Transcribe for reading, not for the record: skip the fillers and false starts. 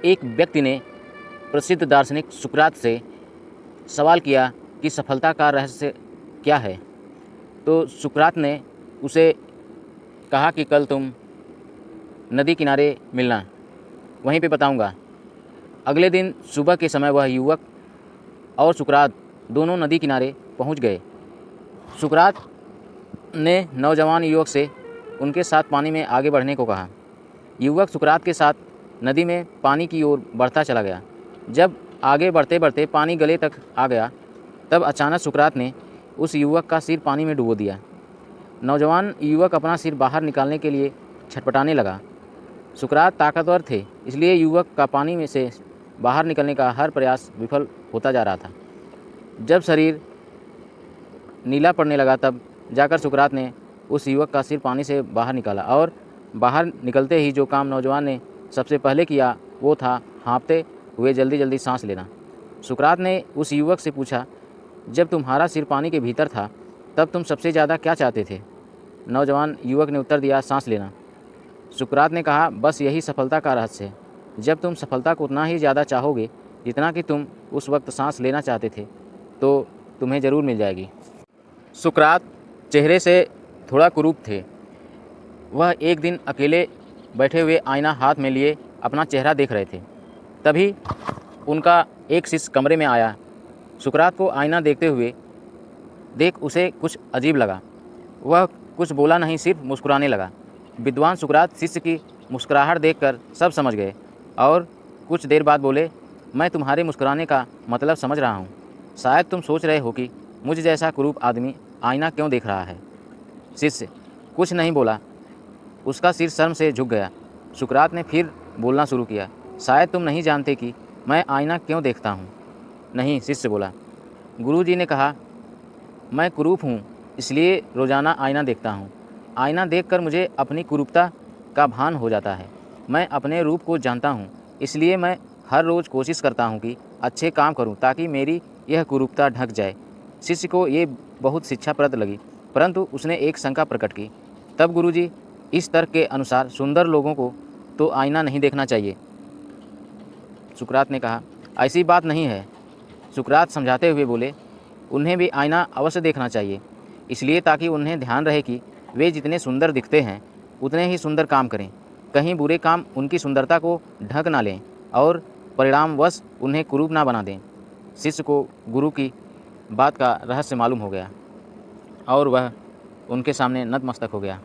एक व्यक्ति ने प्रसिद्ध दार्शनिक सुकरात से सवाल किया कि सफलता का रहस्य क्या है। तो सुकरात ने उसे कहा कि कल तुम नदी किनारे मिलना, वहीं पे बताऊंगा। अगले दिन सुबह के समय वह युवक और सुकरात दोनों नदी किनारे पहुंच गए। सुकरात ने नौजवान युवक से उनके साथ पानी में आगे बढ़ने को कहा। युवक सुकरात के साथ नदी में पानी की ओर बढ़ता चला गया। जब आगे बढ़ते बढ़ते पानी गले तक आ गया, तब अचानक सुकरात ने उस युवक का सिर पानी में डुबो दिया। नौजवान युवक अपना सिर बाहर निकालने के लिए छटपटाने लगा। सुकरात ताकतवर थे, इसलिए युवक का पानी में से बाहर निकलने का हर प्रयास विफल होता जा रहा था। जब शरीर नीला पड़ने लगा, तब जाकर सुकरात ने उस युवक का सिर पानी से बाहर निकाला और बाहर निकलते ही जो काम नौजवान ने सबसे पहले किया वो था हाँफते हुए जल्दी जल्दी सांस लेना। सुकरात ने उस युवक से पूछा, जब तुम्हारा सिर पानी के भीतर था तब तुम सबसे ज़्यादा क्या चाहते थे? नौजवान युवक ने उत्तर दिया, सांस लेना। सुकरात ने कहा, बस यही सफलता का रहस्य है। जब तुम सफलता को उतना ही ज़्यादा चाहोगे जितना कि तुम उस वक्त सांस लेना चाहते थे, तो तुम्हें ज़रूर मिल जाएगी। सुकरात चेहरे से थोड़ा कुरूप थे। वह एक दिन अकेले बैठे हुए आईना हाथ में लिए अपना चेहरा देख रहे थे। तभी उनका एक शिष्य कमरे में आया। सुकरात को आईना देखते हुए देख उसे कुछ अजीब लगा। वह कुछ बोला नहीं, सिर्फ मुस्कुराने लगा। विद्वान सुकरात शिष्य की मुस्कुराहट देखकर सब समझ गए और कुछ देर बाद बोले, मैं तुम्हारे मुस्कुराने का मतलब समझ रहा हूँ। शायद तुम सोच रहे हो कि मुझ जैसा कुरूप आदमी आईना क्यों देख रहा है। शिष्य कुछ नहीं बोला, उसका सिर शर्म से झुक गया। सुकरात ने फिर बोलना शुरू किया, शायद तुम नहीं जानते कि मैं आईना क्यों देखता हूँ। नहीं, शिष्य बोला। गुरुजी ने कहा, मैं कुरूप हूँ इसलिए रोज़ाना आईना देखता हूँ। आईना देखकर मुझे अपनी कुरूपता का भान हो जाता है। मैं अपने रूप को जानता हूँ, इसलिए मैं हर रोज़ कोशिश करता हूँ कि अच्छे काम करूँ ताकि मेरी यह कुरूपता ढक जाए। शिष्य को ये बहुत शिक्षाप्रद लगी, परंतु उसने एक शंका प्रकट की। तब गुरुजी, इस तर्क के अनुसार सुंदर लोगों को तो आईना नहीं देखना चाहिए। सुकरात ने कहा, ऐसी बात नहीं है। सुकरात समझाते हुए बोले, उन्हें भी आईना अवश्य देखना चाहिए, इसलिए ताकि उन्हें ध्यान रहे कि वे जितने सुंदर दिखते हैं उतने ही सुंदर काम करें। कहीं बुरे काम उनकी सुंदरता को ढक ना लें और परिणामवश उन्हें कुरूप ना बना दें। शिष्य को गुरु की बात का रहस्य मालूम हो गया और वह उनके सामने नतमस्तक हो गया।